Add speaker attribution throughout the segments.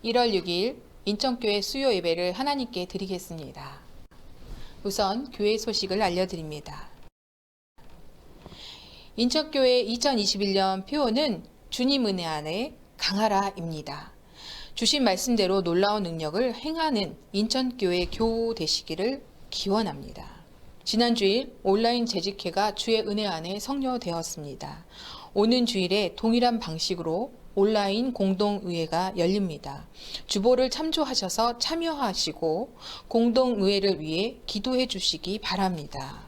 Speaker 1: 1월 6일 인천교회 수요 예배를 하나님께 드리겠습니다. 우선 교회 소식을 알려드립니다. 인천교회 2021년 표어는 주님 은혜 안에 강하라입니다. 주신 말씀대로 놀라운 능력을 행하는 인천교회 교우 되시기를 기원합니다. 지난 주일 온라인 재직회가 주의 은혜 안에 성료되었습니다. 오는 주일에 동일한 방식으로 온라인 공동의회가 열립니다. 주보를 참조하셔서 참여하시고 공동의회를 위해 기도해 주시기 바랍니다.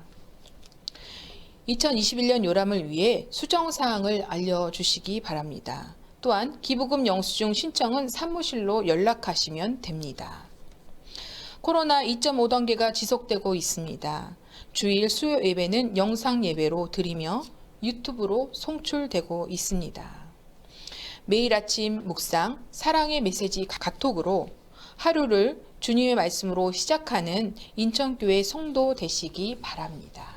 Speaker 1: 2021년 요람을 위해 수정사항을 알려주시기 바랍니다. 또한 기부금 영수증 신청은 사무실로 연락하시면 됩니다. 코로나 2.5단계가 지속되고 있습니다. 주일 수요 예배는 영상 예배로 드리며 유튜브로 송출되고 있습니다. 매일 아침 묵상, 사랑의 메시지 카톡으로 하루를 주님의 말씀으로 시작하는 인천교회 성도 되시기 바랍니다.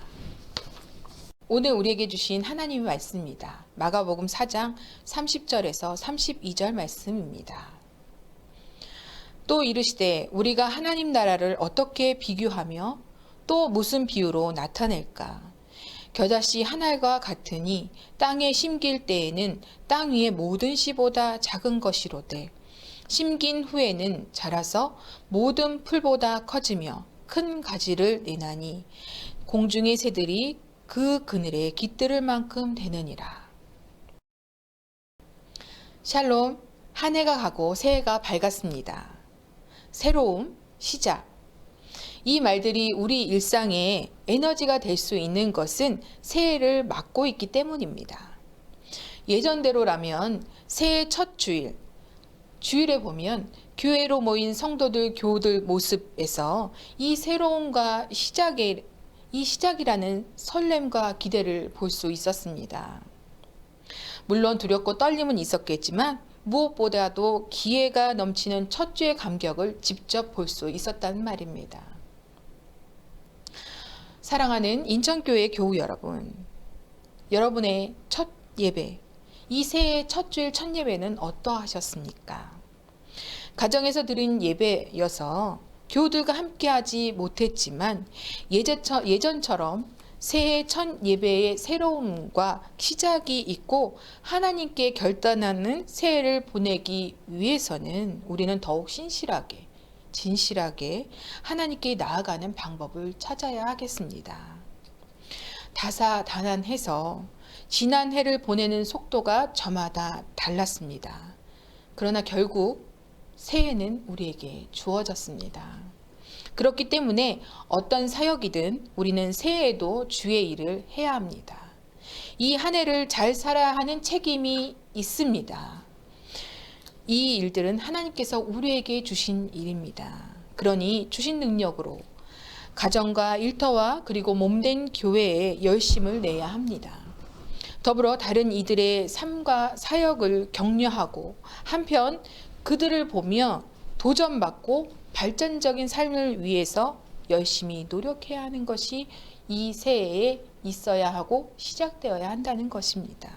Speaker 1: 오늘 우리에게 주신 하나님의 말씀입니다. 마가복음 4장 30절에서 32절 말씀입니다. 또 이르시되 우리가 하나님 나라를 어떻게 비교하며 또 무슨 비유로 나타낼까? 겨자씨 한 알과 같으니 땅에 심길 때에는 땅 위의 모든 씨보다 작은 것이로되 심긴 후에는 자라서 모든 풀보다 커지며 큰 가지를 내나니 공중의 새들이 그 그늘에 깃들을 만큼 되느니라. 샬롬, 한 해가 가고 새해가 밝았습니다. 새로움, 시작. 이 말들이 우리 일상에 에너지가 될 수 있는 것은 새해를 맞고 있기 때문입니다. 예전대로라면 새해 첫 주일에 보면 교회로 모인 성도들, 교우들 모습에서 이 새로움과 시작이라는 설렘과 기대를 볼 수 있었습니다. 물론 두렵고 떨림은 있었겠지만 무엇보다도 기회가 넘치는 첫 주의 감격을 직접 볼 수 있었단 말입니다. 사랑하는 인천교회 교우 여러분, 여러분의 첫 예배, 이 새해 첫 주일 첫 예배는 어떠하셨습니까? 가정에서 드린 예배여서 교우들과 함께하지 못했지만 예전처럼 새해 첫 예배의 새로움과 시작이 있고 하나님께 결단하는 새해를 보내기 위해서는 우리는 더욱 진실하게 하나님께 나아가는 방법을 찾아야 하겠습니다. 다사다난해서 지난 해를 보내는 속도가 저마다 달랐습니다. 그러나 결국 새해는 우리에게 주어졌습니다. 그렇기 때문에 어떤 사역이든 우리는 새해에도 주의 일을 해야 합니다. 이 한 해를 잘 살아야 하는 책임이 있습니다. 이 일들은 하나님께서 우리에게 주신 일입니다. 그러니 주신 능력으로 가정과 일터와 그리고 몸된 교회에 열심을 내야 합니다. 더불어 다른 이들의 삶과 사역을 격려하고 한편 그들을 보며 도전받고 발전적인 삶을 위해서 열심히 노력해야 하는 것이 이 새해에 있어야 하고 시작되어야 한다는 것입니다.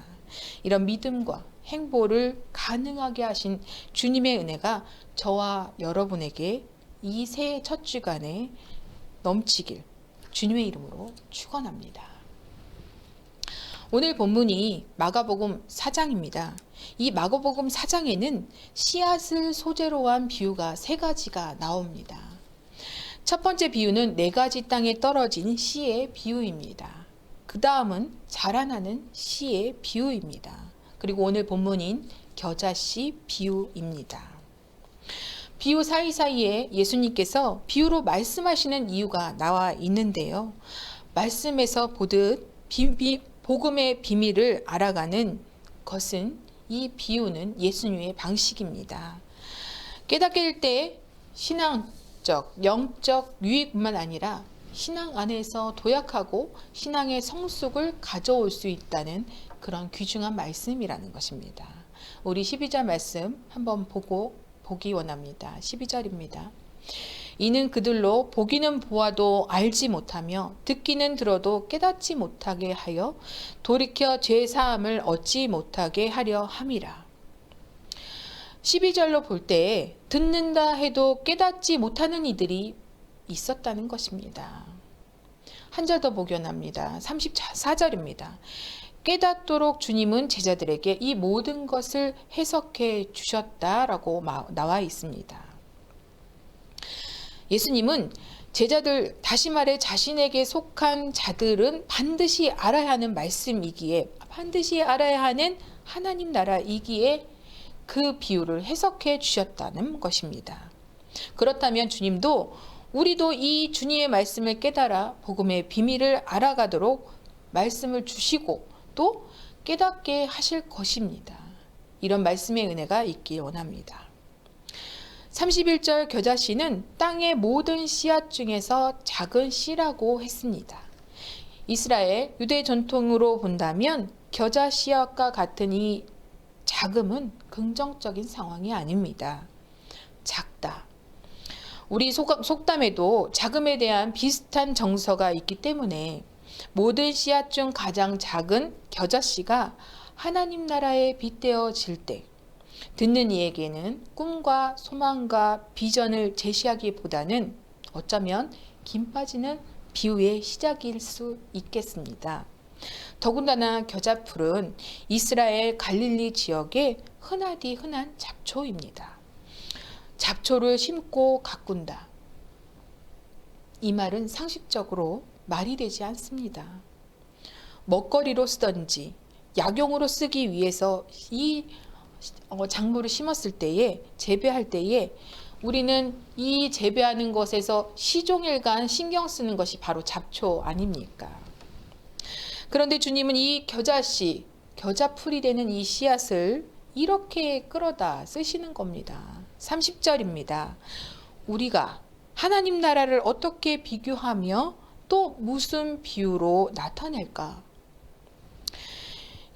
Speaker 1: 이런 믿음과 행보를 가능하게 하신 주님의 은혜가 저와 여러분에게 이 새해 첫 주간에 넘치길 주님의 이름으로 축원합니다. 오늘 본문이 마가복음 4장입니다. 이 마가복음 4장에는 씨앗을 소재로 한 비유가 3가지가 나옵니다. 첫 번째 비유는 4가지 땅에 떨어진 씨의 비유입니다. 그 다음은 자라나는 씨의 비유입니다. 그리고 오늘 본문인 겨자씨 비유입니다. 비유 사이사이에 예수님께서 비유로 말씀하시는 이유가 나와 있는데요. 말씀에서 보듯 복음의 비밀을 알아가는 것은 이 비유는 예수님의 방식입니다. 깨닫게 될 때 신앙적, 영적 유익뿐만 아니라 신앙 안에서 도약하고 신앙의 성숙을 가져올 수 있다는 그런 귀중한 말씀이라는 것입니다. 우리 12절 말씀 한번 보기 원합니다. 12절입니다. 이는 그들로 보기는 보아도 알지 못하며 듣기는 들어도 깨닫지 못하게 하여 돌이켜 죄 사함을 얻지 못하게 하려 함이라. 12절로 볼 때 듣는다 해도 깨닫지 못하는 이들이 있었다는 것입니다. 한 절 더 복연합니다. 34절입니다. 깨닫도록 주님은 제자들에게 이 모든 것을 해석해 주셨다라고 나와 있습니다. 예수님은 제자들, 다시 말해 자신에게 속한 자들은 반드시 알아야 하는 말씀이기에, 반드시 알아야 하는 하나님 나라이기에 그 비유를 해석해 주셨다는 것입니다. 그렇다면 주님도 우리도 이 주님의 말씀을 깨달아 복음의 비밀을 알아가도록 말씀을 주시고 또 깨닫게 하실 것입니다. 이런 말씀의 은혜가 있길 원합니다. 31절 겨자씨는 땅의 모든 씨앗 중에서 작은 씨라고 했습니다. 이스라엘 유대 전통으로 본다면 겨자 씨앗과 같은 이 작음은 긍정적인 상황이 아닙니다. 작다. 우리 속담에도 작음에 대한 비슷한 정서가 있기 때문에 모든 씨앗 중 가장 작은 겨자씨가 하나님 나라에 빗대어질 때 듣는 이에게는 꿈과 소망과 비전을 제시하기보다는 어쩌면 김 빠지는 비유의 시작일 수 있겠습니다. 더군다나 겨자풀은 이스라엘 갈릴리 지역의 흔하디 흔한 잡초입니다. 잡초를 심고 가꾼다. 이 말은 상식적으로 말이 되지 않습니다. 먹거리로 쓰던지 약용으로 쓰기 위해서 이 작물을 심었을 때에, 재배할 때에 우리는 이 재배하는 것에서 시종일관 신경 쓰는 것이 바로 잡초 아닙니까? 그런데 주님은 이 겨자씨, 겨자풀이 되는 이 씨앗을 이렇게 끌어다 쓰시는 겁니다. 30절입니다. 우리가 하나님 나라를 어떻게 비교하며 또 무슨 비유로 나타낼까?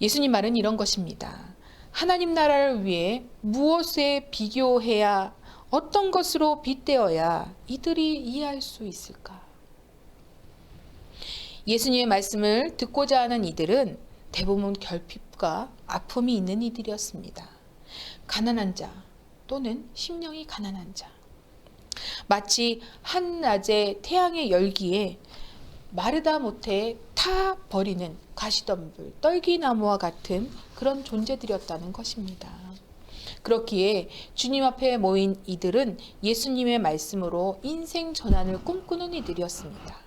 Speaker 1: 예수님 말은 이런 것입니다. 하나님 나라를 위해 무엇에 비교해야, 어떤 것으로 빗대어야 이들이 이해할 수 있을까? 예수님의 말씀을 듣고자 하는 이들은 대부분 결핍과 아픔이 있는 이들이었습니다. 가난한 자 또는 심령이 가난한 자. 마치 한낮의 태양의 열기에 마르다 못해 타 버리는 가시덤불, 떨기나무와 같은 그런 존재들이었다는 것입니다. 그렇기에 주님 앞에 모인 이들은 예수님의 말씀으로 인생 전환을 꿈꾸는 이들이었습니다.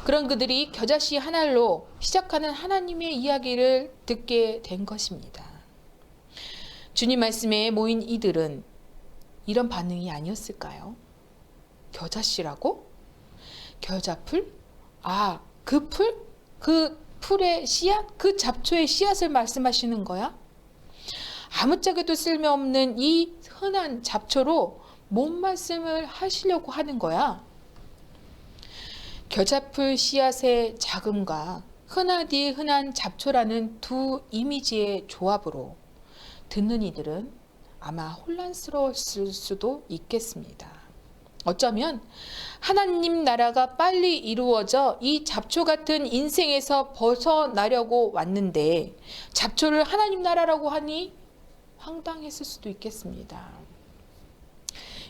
Speaker 1: 그런 그들이 겨자씨 한 알로 시작하는 하나님의 이야기를 듣게 된 것입니다. 주님 말씀에 모인 이들은 이런 반응이 아니었을까요? 겨자씨라고? 겨자풀? 아, 그 풀? 그 풀의 씨앗? 그 잡초의 씨앗을 말씀하시는 거야? 아무짝에도 쓸모없는 이 흔한 잡초로 뭔 말씀을 하시려고 하는 거야? 겨자풀 씨앗의 작음과 흔하디 흔한 잡초라는 두 이미지의 조합으로 듣는 이들은 아마 혼란스러웠을 수도 있겠습니다. 어쩌면 하나님 나라가 빨리 이루어져 이 잡초 같은 인생에서 벗어나려고 왔는데 잡초를 하나님 나라라고 하니 황당했을 수도 있겠습니다.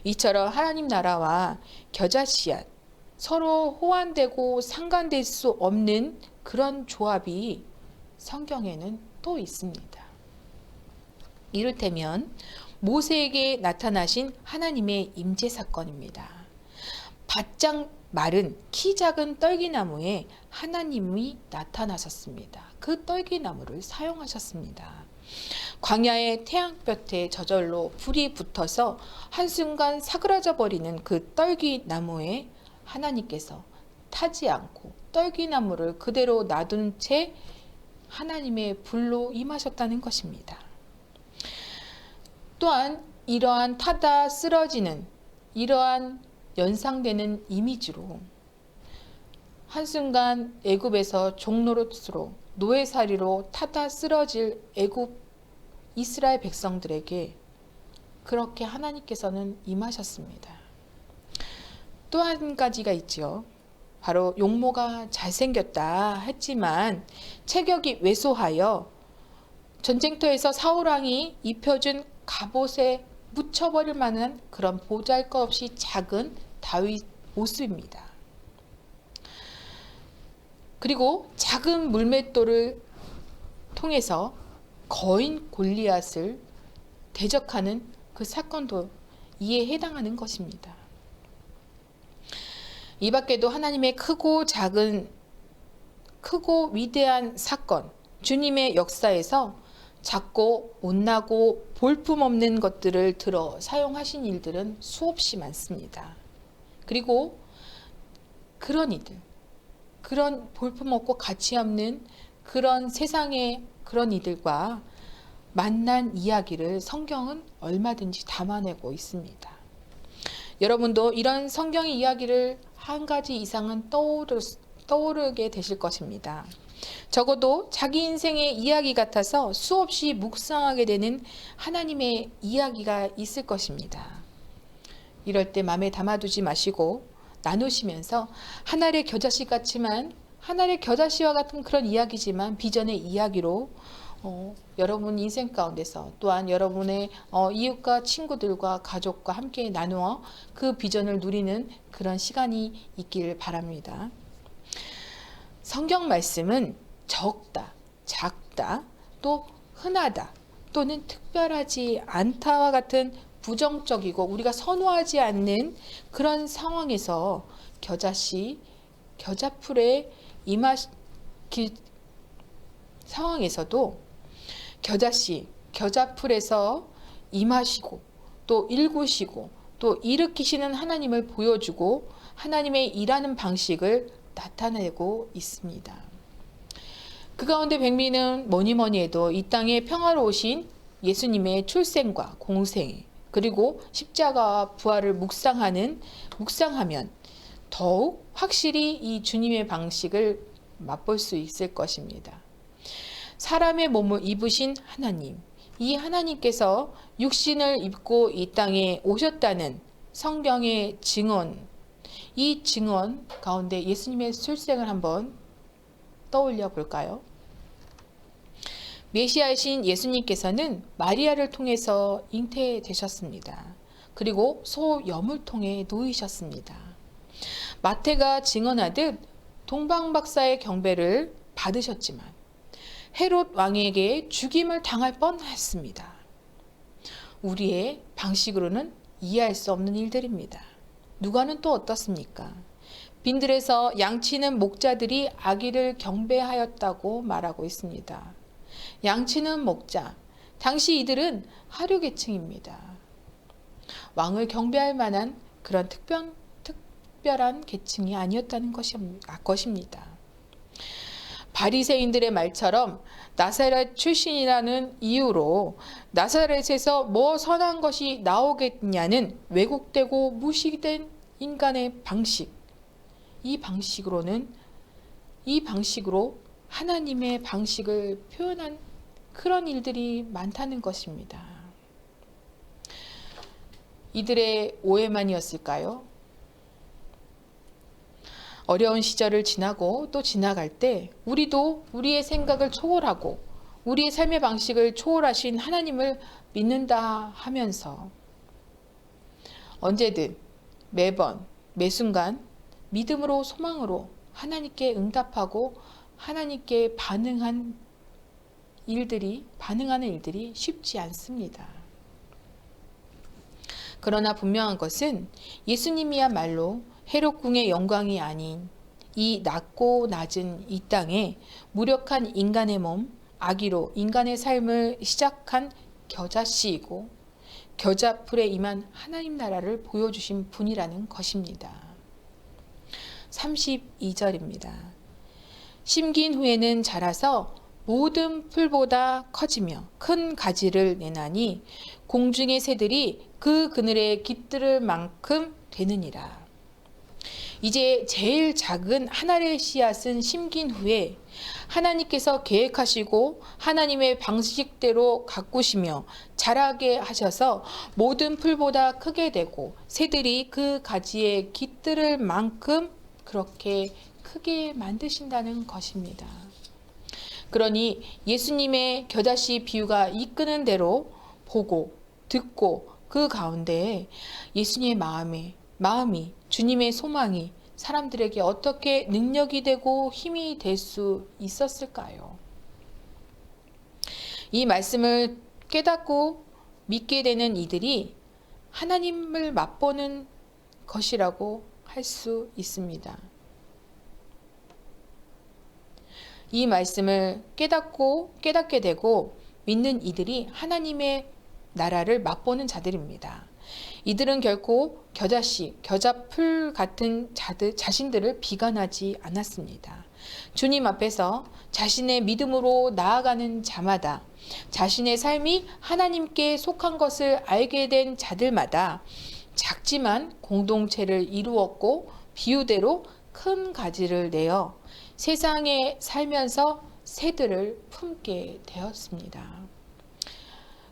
Speaker 1: 이처럼 하나님 나라와 겨자 씨앗, 서로 호환되고 상관될 수 없는 그런 조합이 성경에는 또 있습니다. 이를테면 모세에게 나타나신 하나님의 임재 사건입니다. 바짝 마른 키 작은 떨기나무에 하나님이 나타나셨습니다. 그 떨기나무를 사용하셨습니다. 광야의 태양볕에 저절로 불이 붙어서 한순간 사그라져 버리는 그 떨기나무에 하나님께서 타지 않고 떨기나무를 그대로 놔둔 채 하나님의 불로 임하셨다는 것입니다. 또한 이러한 타다 쓰러지는, 이러한 연상되는 이미지로 한순간 애굽에서 종노릇으로 노예살이로 타다 쓰러질 애굽 이스라엘 백성들에게 그렇게 하나님께서는 임하셨습니다. 또 한 가지가 있죠. 바로 용모가 잘생겼다 했지만 체격이 왜소하여 전쟁터에서 사울왕이 입혀준 갑옷에 묻혀버릴 만한 그런 보잘것없이 작은 다윗 모습입니다. 그리고 작은 물맷돌을 통해서 거인 골리앗을 대적하는 그 사건도 이에 해당하는 것입니다. 이 밖에도 하나님의 크고 작은, 크고 위대한 사건, 주님의 역사에서 작고 못나고 볼품없는 것들을 들어 사용하신 일들은 수없이 많습니다. 그리고 그런 이들, 그런 볼품없고 가치없는 그런 세상의 그런 이들과 만난 이야기를 성경은 얼마든지 담아내고 있습니다. 여러분도 이런 성경의 이야기를 한 가지 이상은 떠오르게 되실 것입니다. 적어도 자기 인생의 이야기 같아서 수없이 묵상하게 되는 하나님의 이야기가 있을 것입니다. 이럴 때 마음에 담아두지 마시고 나누시면서 하나의 겨자씨 같지만 하나의 겨자씨와 같은 그런 이야기지만 비전의 이야기로 여러분 인생 가운데서 또한 여러분의 이웃과 친구들과 가족과 함께 나누어 그 비전을 누리는 그런 시간이 있길 바랍니다. 성경 말씀은 적다, 작다, 또 흔하다, 또는 특별하지 않다와 같은 부정적이고 우리가 선호하지 않는 그런 상황에서 겨자씨, 겨자풀에 임하실 상황에서도 겨자씨, 겨자풀에서 임하시고 또 일구시고 또 일으키시는 하나님을 보여주고 하나님의 일하는 방식을 나타내고 있습니다. 그 가운데 백미는 뭐니 해도 이 땅에 평화로우신 예수님의 출생과 공생 그리고 십자가와 부활을 묵상하면 더욱 확실히 이 주님의 방식을 맛볼 수 있을 것입니다. 사람의 몸을 입으신 하나님, 이 하나님께서 육신을 입고 이 땅에 오셨다는 성경의 증언, 이 증언 가운데 예수님의 출생을 한번 떠올려 볼까요? 메시아이신 예수님께서는 마리아를 통해서 잉태되셨습니다. 그리고 소여물통에 놓이셨습니다. 마태가 증언하듯 동방박사의 경배를 받으셨지만 헤롯 왕에게 죽임을 당할 뻔했습니다. 우리의 방식으로는 이해할 수 없는 일들입니다. 누가는 또 어떻습니까? 빈들에서 양치는 목자들이 아기를 경배하였다고 말하고 있습니다. 양치는 목자, 당시 이들은 하류계층입니다. 왕을 경배할 만한 그런 특별한 계층이 아니었다는 것입니다. 바리새인들의 말처럼 나사렛 출신이라는 이유로 나사렛에서 뭐 선한 것이 나오겠냐는 왜곡되고 무시된 인간의 방식, 이 방식으로 하나님의 방식을 표현한 그런 일들이 많다는 것입니다. 이들의 오해만이었을까요? 어려운 시절을 지나고 또 지나갈 때 우리도 우리의 생각을 초월하고 우리의 삶의 방식을 초월하신 하나님을 믿는다 하면서 언제든 매번 매순간 믿음으로 소망으로 하나님께 응답하고 하나님께 반응하는 일들이 쉽지 않습니다. 그러나 분명한 것은 예수님이야말로 헤롯궁의 영광이 아닌 이 낮고 낮은 이 땅에 무력한 인간의 몸, 아기로 인간의 삶을 시작한 겨자씨이고 겨자풀에 임한 하나님 나라를 보여주신 분이라는 것입니다. 32절입니다. 심긴 후에는 자라서 모든 풀보다 커지며 큰 가지를 내나니 공중의 새들이 그 그늘에 깃들을 만큼 되느니라. 이제 제일 작은 하나의 씨앗은 심긴 후에 하나님께서 계획하시고 하나님의 방식대로 가꾸시며 자라게 하셔서 모든 풀보다 크게 되고 새들이 그 가지에 깃들을 만큼 그렇게 크게 만드신다는 것입니다. 그러니 예수님의 겨자씨 비유가 이끄는 대로 보고 듣고 그 가운데 예수님의 마음이 주님의 소망이 사람들에게 어떻게 능력이 되고 힘이 될 수 있었을까요? 이 말씀을 깨닫고 믿게 되는 이들이 하나님을 맛보는 것이라고 할 수 있습니다. 이 말씀을 깨닫게 되고 믿는 이들이 하나님의 나라를 맛보는 자들입니다. 이들은 결코 겨자풀 같은 자신들을 비관하지 않았습니다. 주님 앞에서 자신의 믿음으로 나아가는 자마다, 자신의 삶이 하나님께 속한 것을 알게 된 자들마다 작지만 공동체를 이루었고 비유대로 큰 가지를 내어 세상에 살면서 새들을 품게 되었습니다.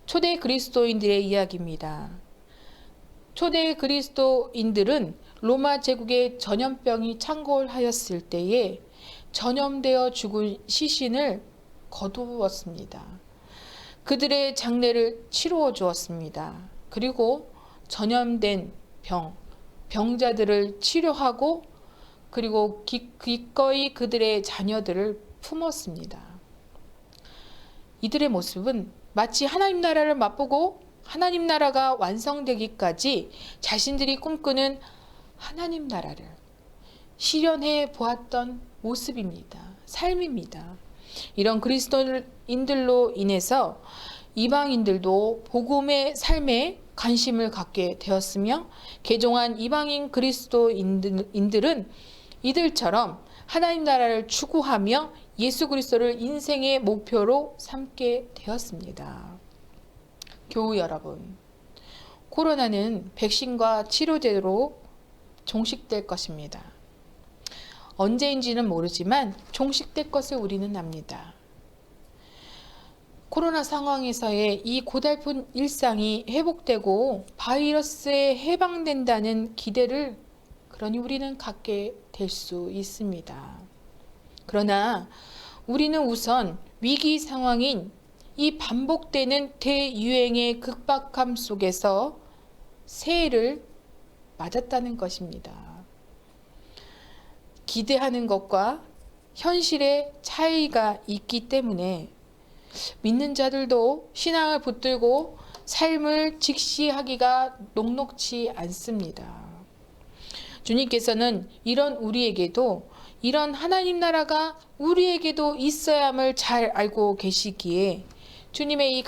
Speaker 1: 초대 그리스도인들의 이야기입니다. 초대 그리스도인들은 로마 제국의 전염병이 창궐하였을 때에 전염되어 죽은 시신을 거두었습니다. 그들의 장례를 치루어 주었습니다. 그리고 전염된 병자들을 치료하고 그리고 기꺼이 그들의 자녀들을 품었습니다. 이들의 모습은 마치 하나님 나라를 맛보고 하나님 나라가 완성되기까지 자신들이 꿈꾸는 하나님 나라를 실현해 보았던 모습입니다. 삶입니다. 이런 그리스도인들로 인해서 이방인들도 복음의 삶에 관심을 갖게 되었으며 개종한 이방인 그리스도인들은 이들처럼 하나님 나라를 추구하며 예수 그리스도를 인생의 목표로 삼게 되었습니다. 교우 여러분, 코로나는 백신과 치료제로 종식될 것입니다. 언제인지는 모르지만 종식될 것을 우리는 압니다. 코로나 상황에서의 이 고달픈 일상이 회복되고 바이러스에 해방된다는 기대를 그러니 우리는 갖게 될 수 있습니다. 그러나 우리는 우선 위기 상황인 이 반복되는 대유행의 극박함 속에서 새해를 맞았다는 것입니다. 기대하는 것과 현실의 차이가 있기 때문에 믿는 자들도 신앙을 붙들고 삶을 직시하기가 녹록지 않습니다. 주님께서는 이런 우리에게도 이런 하나님 나라가 우리에게도 있어야 함을 잘 알고 계시기에 주님의 이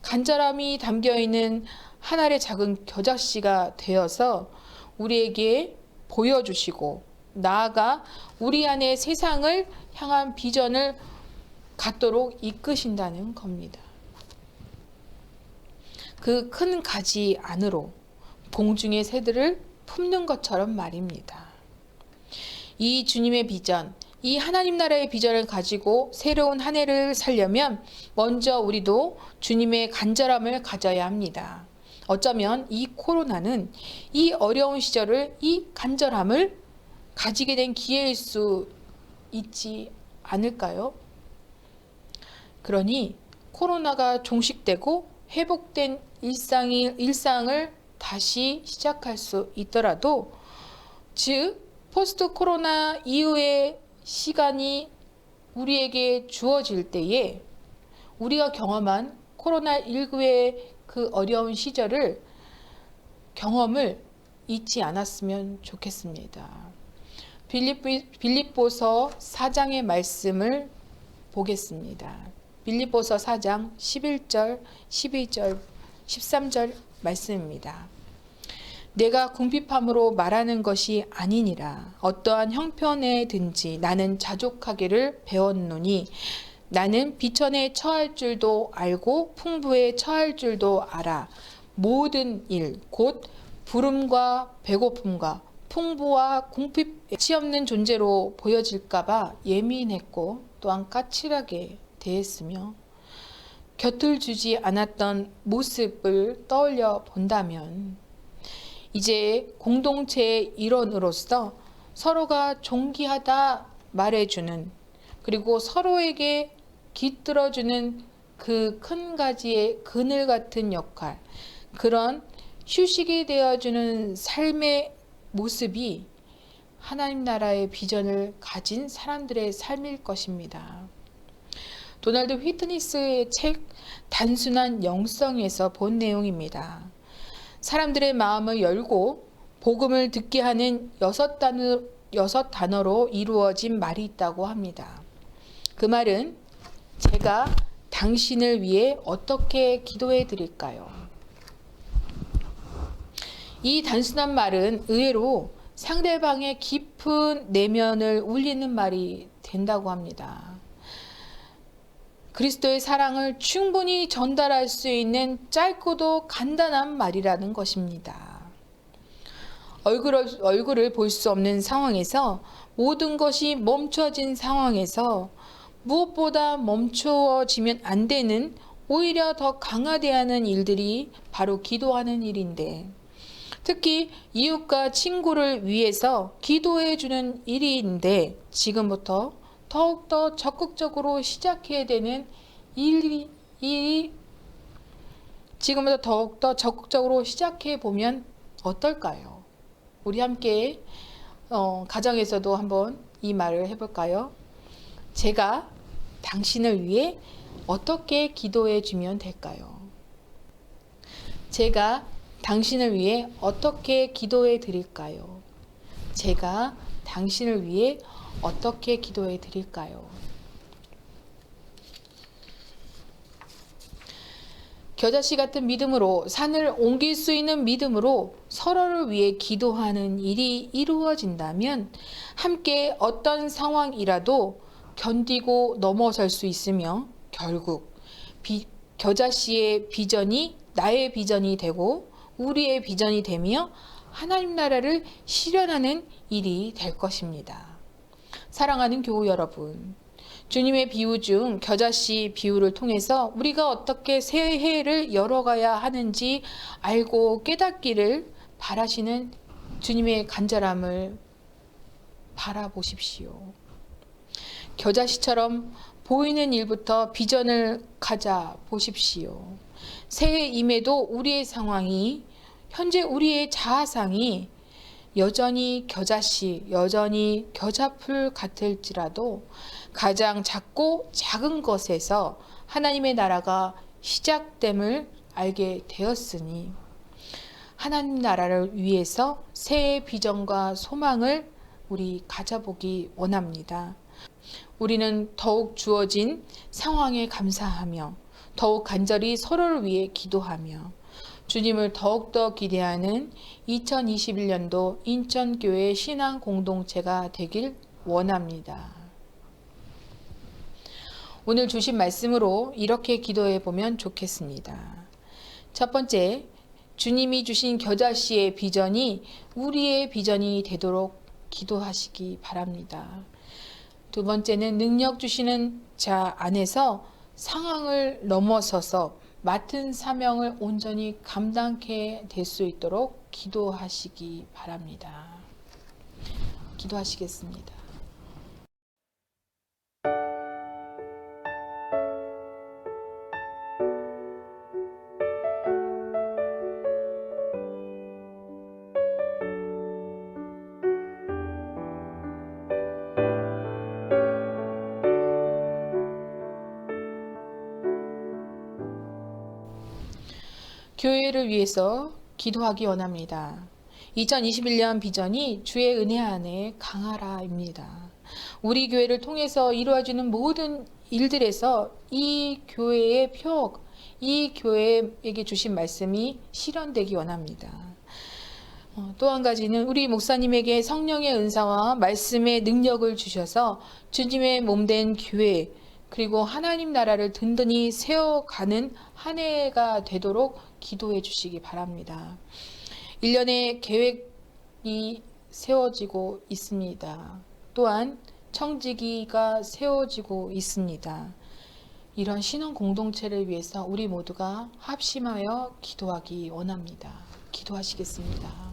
Speaker 1: 간절함이 담겨있는 한 알의 작은 겨자씨가 되어서 우리에게 보여주시고 나아가 우리 안에 세상을 향한 비전을 갖도록 이끄신다는 겁니다. 그 큰 가지 안으로 공중의 새들을 품는 것처럼 말입니다. 이 주님의 비전, 이 하나님 나라의 비전을 가지고 새로운 한 해를 살려면 먼저 우리도 주님의 간절함을 가져야 합니다. 어쩌면 이 코로나는 이 어려운 시절을 이 간절함을 가지게 된 기회일 수 있지 않을까요? 그러니 코로나가 종식되고 회복된 일상을 다시 시작할 수 있더라도, 즉 포스트 코로나 이후의 시간이 우리에게 주어질 때에 우리가 경험한 코로나19의 그 어려운 시절을 경험을 잊지 않았으면 좋겠습니다. 빌립보서 4장의 말씀을 보겠습니다. 빌립보서 4장 11절, 12절, 13절 말씀입니다. 내가 궁핍함으로 말하는 것이 아니니라. 어떠한 형편에든지 나는 자족하기를 배웠노니 나는 비천에 처할 줄도 알고 풍부에 처할 줄도 알아. 모든 일 곧 부름과 배고픔과 풍부와 궁핍 치 없는 존재로 보여질까봐 예민했고 또한 까칠하게 대했으며, 곁을 주지 않았던 모습을 떠올려 본다면 이제 공동체의 일원으로서 서로가 존귀하다 말해주는, 그리고 서로에게 깃들어주는 그 큰 가지의 그늘 같은 역할, 그런 휴식이 되어주는 삶의 모습이 하나님 나라의 비전을 가진 사람들의 삶일 것입니다. 도널드 휘트니스의 책 단순한 영성에서 본 내용입니다. 사람들의 마음을 열고 복음을 듣게 하는 6단어로 이루어진 말이 있다고 합니다. 그 말은 제가 당신을 위해 어떻게 기도해 드릴까요? 이 단순한 말은 의외로 상대방의 깊은 내면을 울리는 말이 된다고 합니다. 그리스도의 사랑을 충분히 전달할 수 있는 짧고도 간단한 말이라는 것입니다. 얼굴을 볼 수 없는 상황에서, 모든 것이 멈춰진 상황에서 무엇보다 멈추어지면 안 되는, 오히려 더 강화돼야 하는 일들이 바로 기도하는 일인데, 특히 이웃과 친구를 위해서 기도해 주는 일인데, 지금부터 더욱더 적극적으로 시작해야 되는 일이 지금부터 더욱더 적극적으로 시작해 보면 어떨까요? 우리 함께 가정에서도 한번 이 말을 해볼까요? 제가 당신을 위해 어떻게 기도해 주면 될까요? 제가 당신을 위해 어떻게 기도해 드릴까요? 제가 당신을 위해 어떻게 기도해 드릴까요? 겨자씨 같은 믿음으로, 산을 옮길 수 있는 믿음으로 서로를 위해 기도하는 일이 이루어진다면 함께 어떤 상황이라도 견디고 넘어설 수 있으며, 결국 겨자씨의 비전이 나의 비전이 되고 우리의 비전이 되며 하나님 나라를 실현하는 일이 될 것입니다. 사랑하는 교우 여러분, 주님의 비유 중 겨자씨 비유를 통해서 우리가 어떻게 새해를 열어가야 하는지 알고 깨닫기를 바라시는 주님의 간절함을 바라보십시오. 겨자씨처럼 보이는 일부터 비전을 가져 보십시오. 새해임에도 우리의 상황이, 현재 우리의 자아상이 여전히 겨자씨, 여전히 겨자풀 같을지라도 가장 작고 작은 것에서 하나님의 나라가 시작됨을 알게 되었으니, 하나님 나라를 위해서 새해 비전과 소망을 우리 가져보기 원합니다. 우리는 더욱 주어진 상황에 감사하며 더욱 간절히 서로를 위해 기도하며 주님을 더욱더 기대하는 2021년도 인천교회 신앙 공동체가 되길 원합니다. 오늘 주신 말씀으로 이렇게 기도해 보면 좋겠습니다. 첫 번째, 주님이 주신 겨자씨의 비전이 우리의 비전이 되도록 기도하시기 바랍니다. 두 번째는 능력 주시는 자 안에서 상황을 넘어서서 맡은 사명을 온전히 감당하게 될 수 있도록 기도하시기 바랍니다. 기도하시겠습니다. 교회를 위해서 기도하기 원합니다. 2021년 비전이 주의 은혜 안에 강하라입니다. 우리 교회를 통해서 이루어지는 모든 일들에서 이 교회의 표, 이 교회에게 주신 말씀이 실현되기 원합니다. 또 한 가지는 우리 목사님에게 성령의 은사와 말씀의 능력을 주셔서 주님의 몸된 교회, 그리고 하나님 나라를 든든히 세워가는 한 해가 되도록 기도해 주시기 바랍니다. 1년의 계획이 세워지고 있습니다. 또한 청지기가 세워지고 있습니다. 이런 신앙 공동체를 위해서 우리 모두가 합심하여 기도하기 원합니다. 기도하시겠습니다.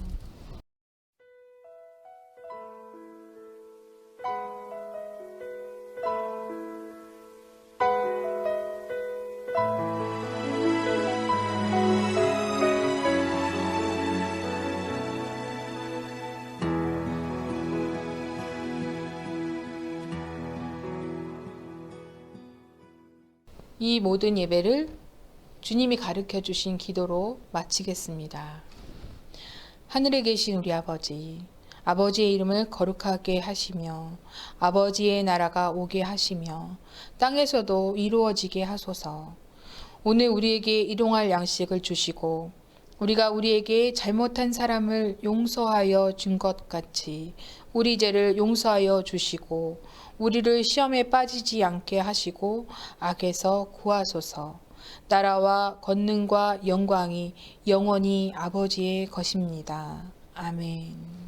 Speaker 1: 이 모든 예배를 주님이 가르쳐 주신 기도로 마치겠습니다. 하늘에 계신 우리 아버지, 아버지의 이름을 거룩하게 하시며 아버지의 나라가 오게 하시며 땅에서도 이루어지게 하소서. 오늘 우리에게 일용할 양식을 주시고 우리가 우리에게 잘못한 사람을 용서하여 준 것 같이 우리 죄를 용서하여 주시고 우리를 시험에 빠지지 않게 하시고 악에서 구하소서. 나라와 권능과 영광이 영원히 아버지의 것입니다. 아멘.